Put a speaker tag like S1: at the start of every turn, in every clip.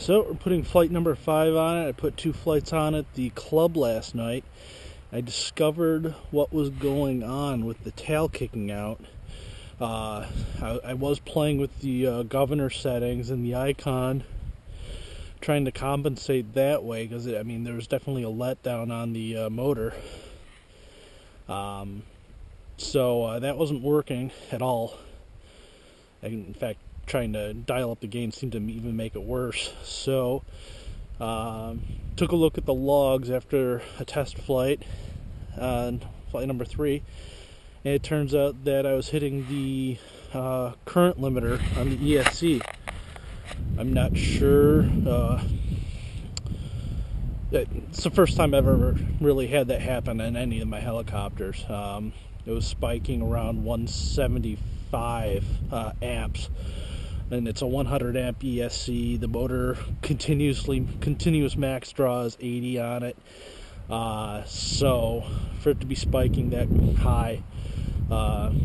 S1: So we're putting flight number 5 on it. I put 2 flights on at the club last night. I discovered what was going on with the tail kicking out. I was playing with the governor settings and the icon, trying to compensate that way, because there was definitely a letdown on the motor. So that wasn't working at all. In fact, trying to dial up the gain seemed to even make it worse. So took a look at the logs after a test flight on flight number 3, and it turns out that I was hitting the current limiter on the ESC. I'm not sure. It's the first time I've ever really had that happen in any of my helicopters. It was spiking around 175 amps, and it's a 100 amp ESC. The motor continuous max draw is 80 on it. So for it to be spiking that high,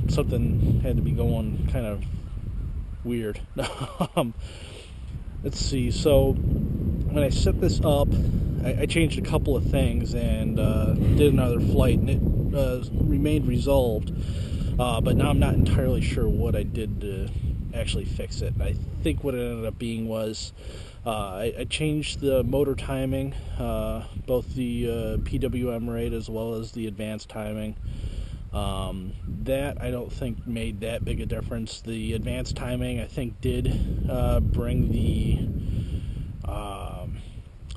S1: something had to be going kind of weird. Let's see. So when I set this up, I changed a couple of things and did another flight, and it remained resolved. But now I'm not entirely sure what I did to actually fix it. I think what it ended up being was I changed the motor timing, both the PWM rate as well as the advanced timing. That I don't think made that big a difference. The advanced timing, I think, did bring the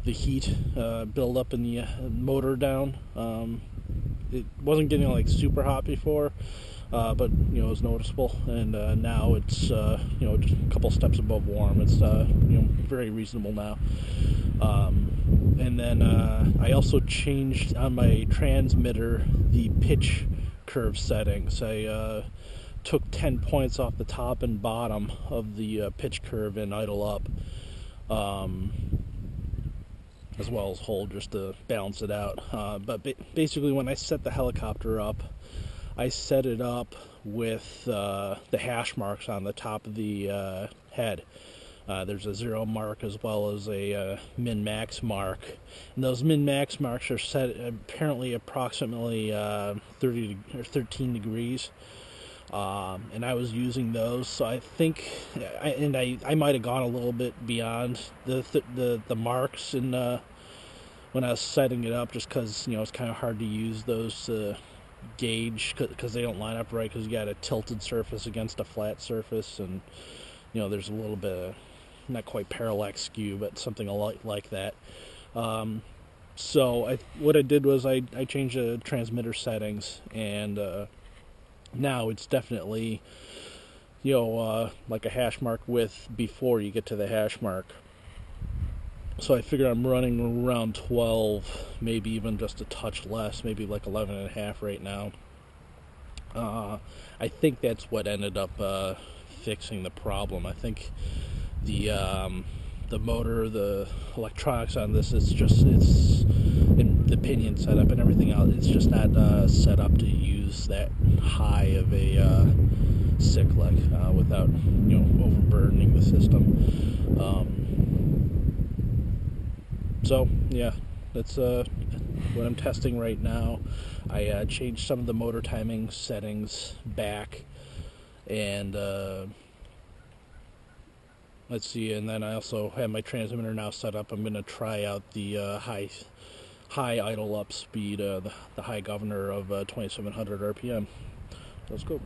S1: heat build up in the motor down. It wasn't getting like super hot before, but it was noticeable, and now it's just a couple steps above warm. It's very reasonable now. And then I also changed on my transmitter the pitch curve settings. I took 10 points off the top and bottom of the pitch curve in idle up, as well as hold, just to balance it out. But basically, when I set the helicopter up, I set it up with the hash marks on the top of the head. There's a 0 mark as well as a min-max mark. And those min-max marks are set apparently approximately 30 or 13 degrees. And I was using those, so I think, I might have gone a little bit beyond the marks in when I was setting it up, just because it's kind of hard to use those gauge, because they don't line up right, because you got a tilted surface against a flat surface, and there's a little bit of, not quite parallax skew, but something like that. So what I did was I changed the transmitter settings, and now it's definitely like a hash mark width before you get to the hash mark. So I figure I'm running around 12, maybe even just a touch less, maybe like 11 and a half right now. I think that's what ended up fixing the problem. I think the motor, the electronics on this, it's in the pinion setup and everything else, it's just not set up to use that high of a cyclic without overburdening the system. So yeah, that's what I'm testing right now. I changed some of the motor timing settings back, and let's see, and then I also have my transmitter now set up. I'm going to try out the high idle up speed, the high governor of 2700 RPM. Let's go.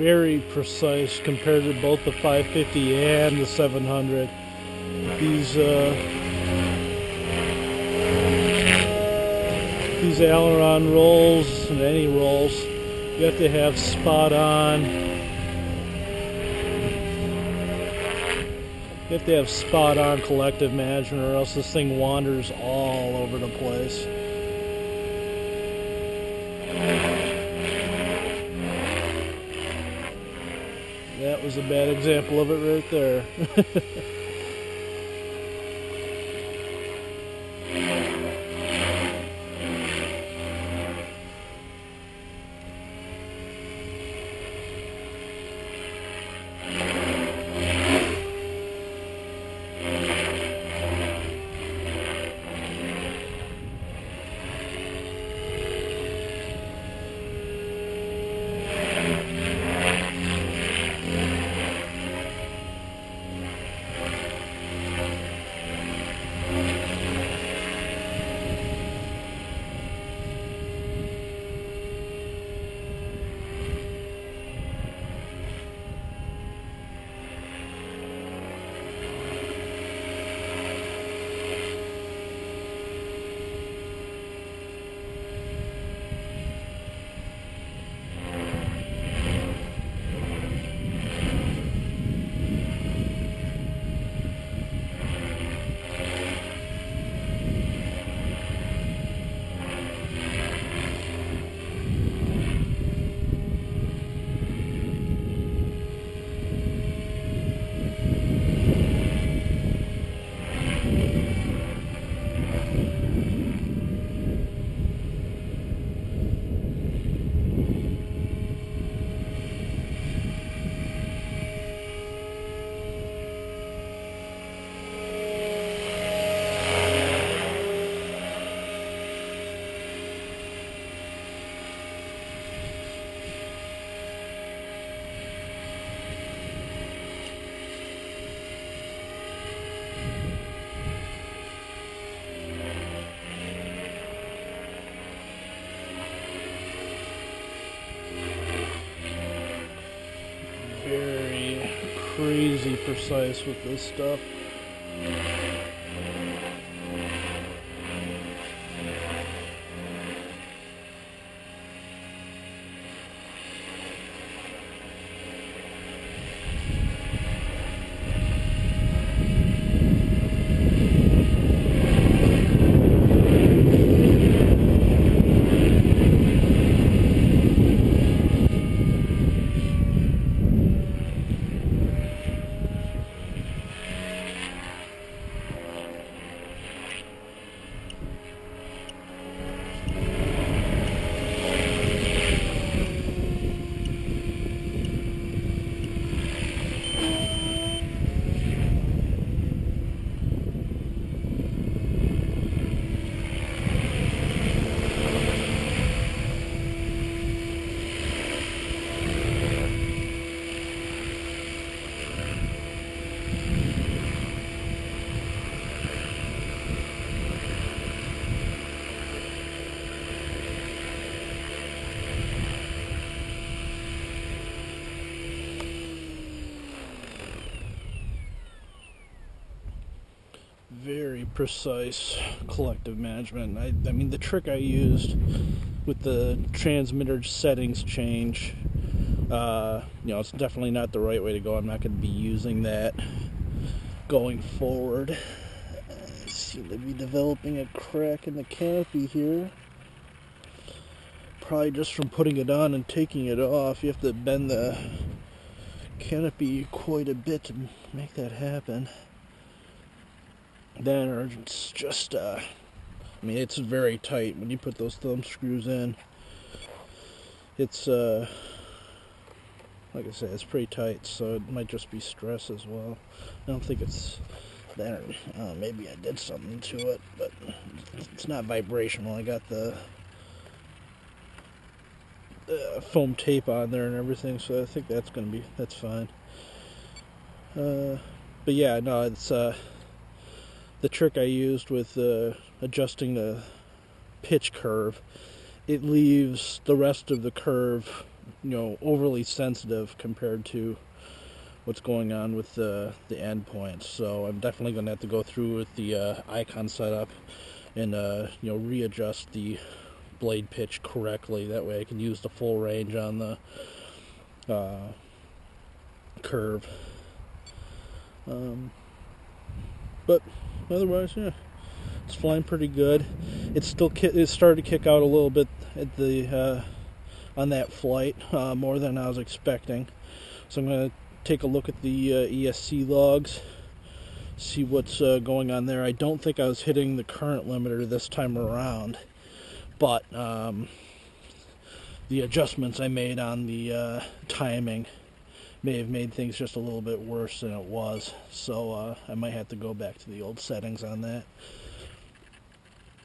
S1: very precise compared to both the 550 and the 700. These aileron rolls and any rolls, you have to have spot on. You have to have spot on collective management, or else this thing wanders all over the place. That was a bad example of it right there. Very crazy precise with this stuff. Very precise collective management. I mean, the trick I used with the transmitter settings change, it's definitely not the right way to go. I'm not going to be using that going forward. I seem to be developing a crack in the canopy here. Probably just from putting it on and taking it off. You have to bend the canopy quite a bit to make that happen. Then, or it's just, it's very tight when you put those thumb screws in. It's, like I said, it's pretty tight, so it might just be stress as well. I don't think it's that, maybe I did something to it, but it's not vibrational. I got the foam tape on there and everything, so I think that's fine. But yeah, no, it's, the trick I used with adjusting the pitch curve, it leaves the rest of the curve overly sensitive compared to what's going on with the endpoints. So I'm definitely going to have to go through with the icon setup and readjust the blade pitch correctly. That way I can use the full range on the curve. But otherwise, yeah, it's flying pretty good. It started to kick out a little bit at the on that flight, more than I was expecting. So I'm going to take a look at the ESC logs, see what's going on there. I don't think I was hitting the current limiter this time around, but the adjustments I made on the timing may have made things just a little bit worse than it was. So I might have to go back to the old settings on that.